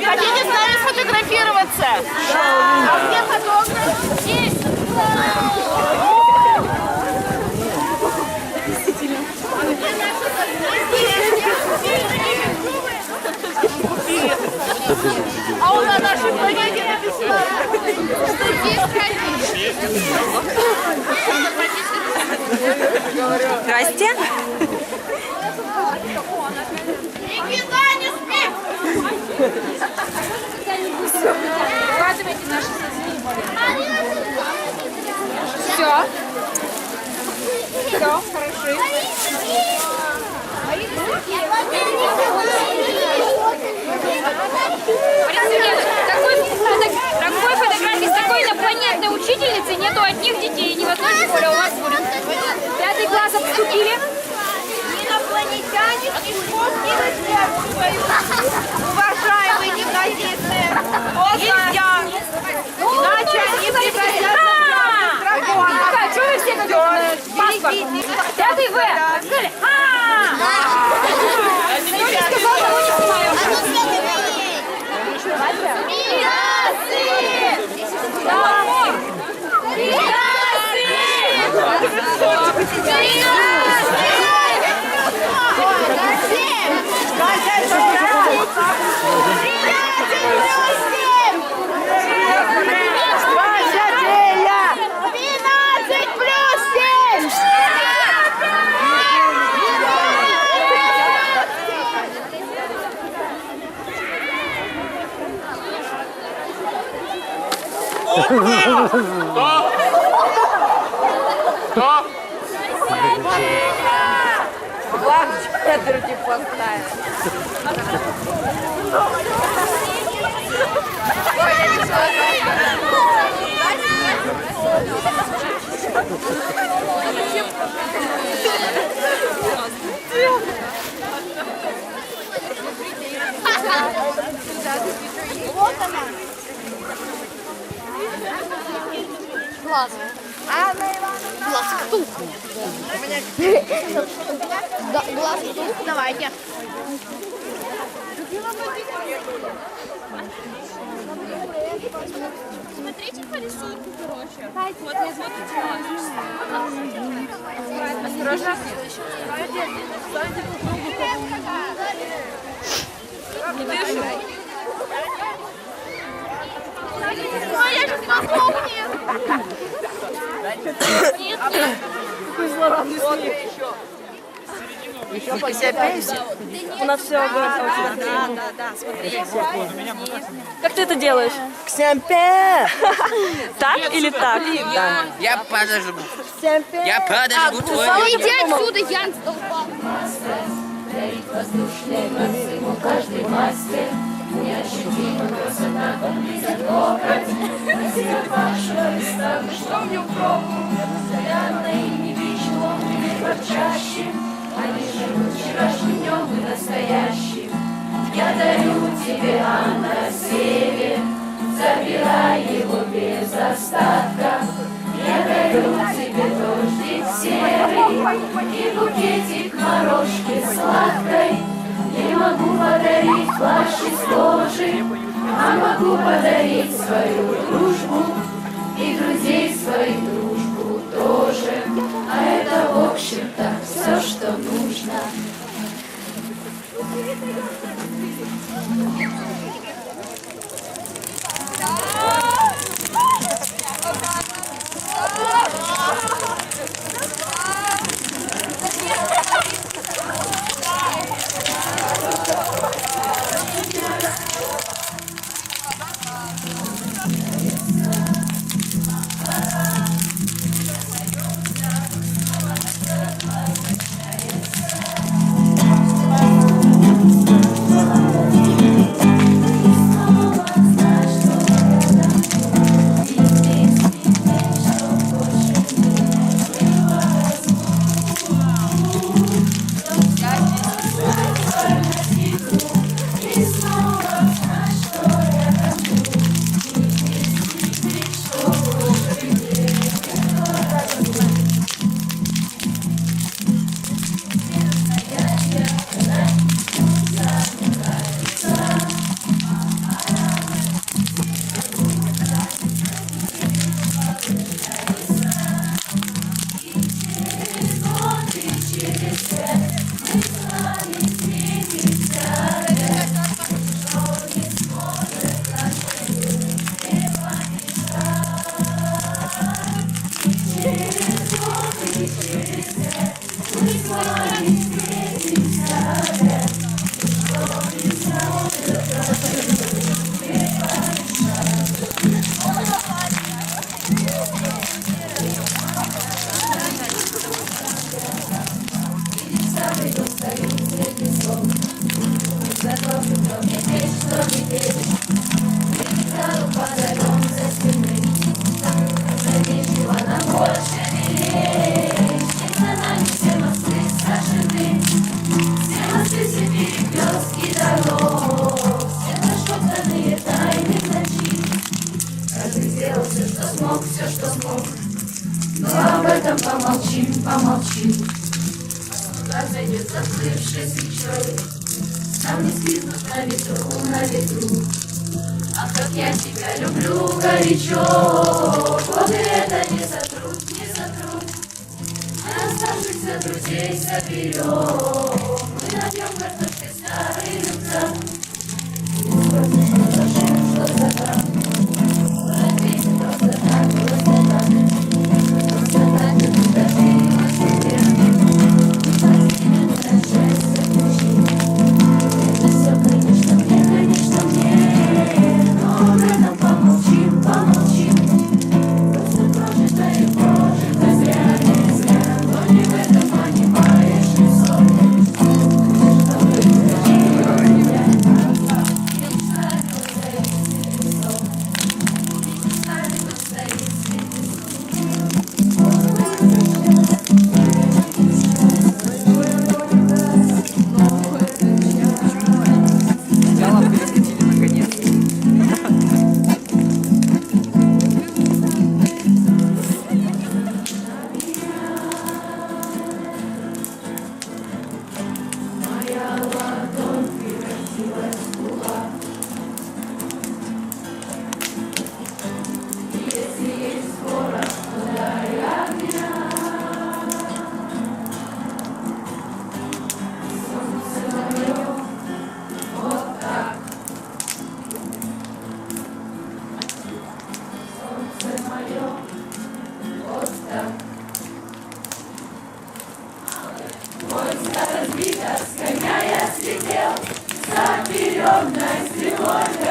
Хотите с нами сфотографироваться? А где фотограф? Есть. А он на нашей планете написано, что здесь ходить. Здрасте. Никита, не спи! Укладывайте наши созвездия. Все. Все, хорошо. Такой фотографии с такой инопланетной учительницей нету одних детей ни в одной школе. У вас будет 5 класс обступили. Инопланетяне исполнили жертву свою. Уважаемые гимназисты, нельзя. Иначе они превратятся в дракона. Чего вы все как паспорт? 5 В. Сказали, Кто не сказал, того не снимаем. Кто? Четверти поставили. Вот она. Глаз. Глаз кто? Глаз кто? Давайте. Смотрите по рисунку, короче. Вот не смотрите на осторожно. Не дыши. Ну, я сейчас мозгов нет. Нет. Какой злорадный смех. Еще посяпайся. У нас все очень. Да, смотри. Как ты это делаешь? Ксямпе! Так или так? Я подожгу. Я подожгу твой. Иди отсюда, Ян, столпа. Воздушной массы, мол, каждый мастер, неощутима красота, близит локоть, носит вашего листа, что мне в пробу, заданно и не вечно, лишь ворчащим, они живут вчерашним днем и настоящим. Я дарю тебе, Анна, север, забирай его без остатка. Я дарю тебе дождик серый и букетик морожки сладкой. Не могу подарить плащ из кожи, а могу подарить свою дружбу и друзей свою дружбу тоже. А это, в общем-то, все, что нужно. Все, что смог, но об этом помолчим, помолчим. Туда зайдет заплывшей свечой, сам не свистнут на ветру, на ветру. Ах, как я тебя люблю горячо, годы это не сотрут, не сотрут. А оставшихся друзей соберем, мы набьем картошки старый рюкзак. Что за так? Ответим просто так, просто так. Просто так, это ты о себе. Постепенно счастье ключи. Это все, конечно, мне, но об этом помолчим, помолчим. Просто прожитое, прожито зря, не зря, но не в этом понимаешь ни слова. Что вы хотите, я разбита, с коня я слетел, за беременной стрелой.